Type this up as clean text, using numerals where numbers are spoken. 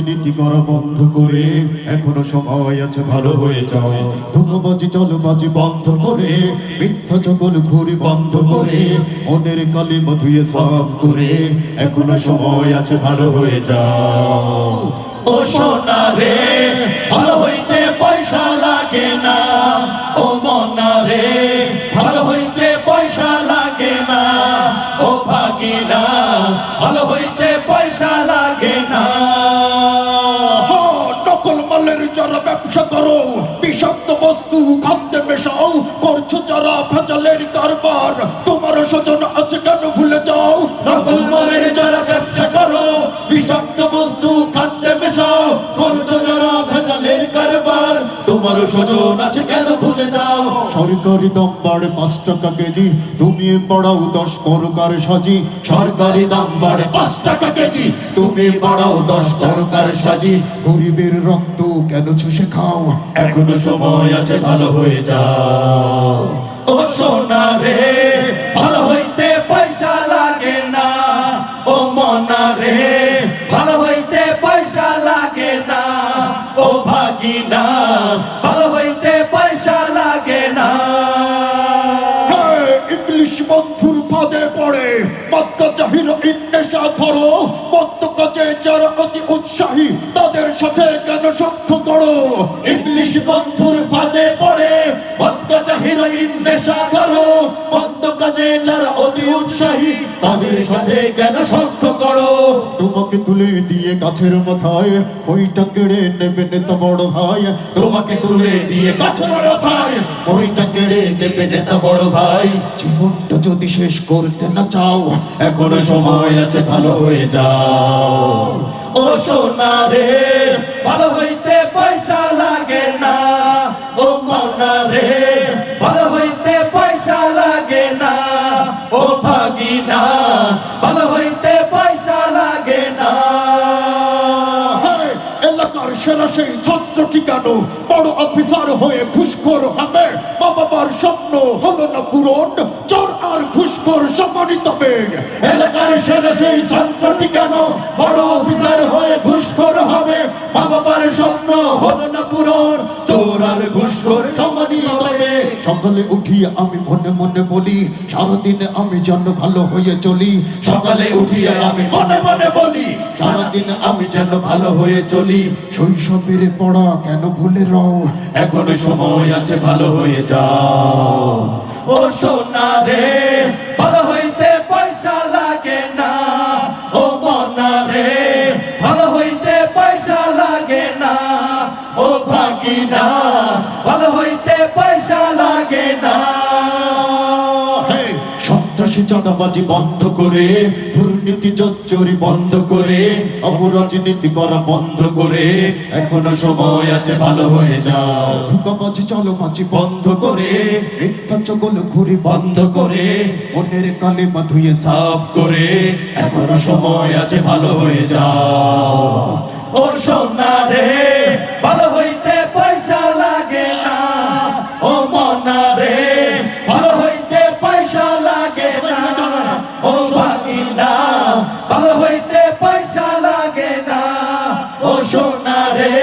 নীতি করা বন্ধ করে এখনো সময় আছে ভালো হয়ে যাও। ধোঁকাবাজি চালবাজি বন্ধ করে মিথ্যা চকল ঘুরি বন্ধ করে মনের কালিমা ধুয়ে সাফ করে এখনো সময় আছে ভালো হয়ে যাও। ও সোনা রে ভালো হইতে পয়সা লাগে না, ও মনা রে ভালো হইতে পয়সা লাগে না, ও ভাগিনা ভালো হইতে পয়সা লাগে না। নকল মালের যারা ব্যবসা করো, বিষাক্ত বস্তু খাদ্যে মেশাও, করছো যারা ভেজালের কারবার, তোমার স্বজন আছে কেন ভুলে যাও। নকল মালের যারা ব্যবসা করো, বিষাক্ত বস্তু খাদ্যে মেশাও, করছো যারা ভেজালের কারবার, তোমার স্বজন আছে কেন ভুলে যাও। সরকারি দাম বাড়ে 5 টাকা কেজি, তুমি বাড়াও 10 করকার সাজি। সরকারি দাম বাড়ে 5 টাকা কেজি, তুমি বাড়াও 10 করকার সাজি। গরিবের রক্ত কেন চুষে খাও, এখনো সময় আছে ভালো হয়ে যাও। ও সোনা রে ভালো হইতে পয়সা লাগে না, ও মনা রে ভালো হইতে পয়সা লাগে না, ও ভাগিনা ভালো হইতে পয়সা লাগে না। ইংলিশ বন্ধুর ফাঁদে পড়ে মদ্য চাহির নেশা ধরো, মদ্য কাজে যারা অতি উৎসাহী তাদের সাথে কেন সখ্য করো। ইংলিশ বন্ধুর ফাঁদে পড়ে মদ্য চাহির নেশা ধরো, মদ্য কাজে যারা অতি উৎসাহী তাদের সাথে কেন সখ্য করো। তোমাকে তুলে দিয়ে গাছের মাথায় ওইটা কেড়ে নেবে নেতা বড় ভাই, তোমাকে তুলে দিয়ে গাছের মাথায় ওইটা কেড়ে নেবে নেতা বড় ভাই। জীবনটা যদি শেষ করতে না চাও, এখনো সময় আছে ভালো হয়ে যাও। ও সোনা রে ভালো হইতে পয়সা লাগে না, ও মনা রে ভালো হইতে পয়সা লাগে না, ও ভাগিনা ভালো হইতে পয়সা লাগে না। এলাকার সেরা সেই ছত্র ঠিকানো, বড় অফিসার হয়ে ঘুষখোর হবে, মা বাবার স্বপ্ন হলো না পূরণ, চোর আর ঘুষখোর সমানিত হবে। এলাকার সেরা সেই ছত্র ঠিকানো, বড় অফিসার হয়ে ঘুষখোর হবে, মা বাবার স্বপ্ন হলো না পূরণ, চোর আর ঘুষখোর সমানিত হবে। সকালে উঠি আমি মনে মনে বলি, সারাদিন আমি যেন ভালো হয়ে চলি। সকালে উঠিয়ে আমি মনে মনে বলি, সারাদিন আমি যেন ভালো হয়ে চলি। শৈশবের পড়া কেন ভুলে রও, এখনো সময় আছে ভালো হয়ে যাও। ও সোনা রে ভালো হইতে পয়সা লাগে না, ও মনা রে ভালো হইতে পয়সা লাগে না, ও ভাগিনা ভালো হইতে পয়সা লাগে না। সন্ত্রাসী চাঁদাবাজি বন্ধ করে, দুর্নীতি জোচ্চুরি বন্ধ করে, অপরাজনীতি করা বন্ধ করে এখনো সময় আছে ভালো হয়ে যাও। ধোঁকাবাজি চালবাজি বন্ধ করে, মিথ্যা চকল ঘুরি বন্ধ করে, মনের কালিমা ধুয়ে সাফ করে এখনো সময় আছে ভালো হয়ে যাও। ও সোনা রে ভালো হইতে পয়সা লাগে না, ও মনা রে ভালো হইতে পয়সা লাগে না, ও ভাগিনা ভালো হইতে পয়সা লাগে না, ও সোনা রে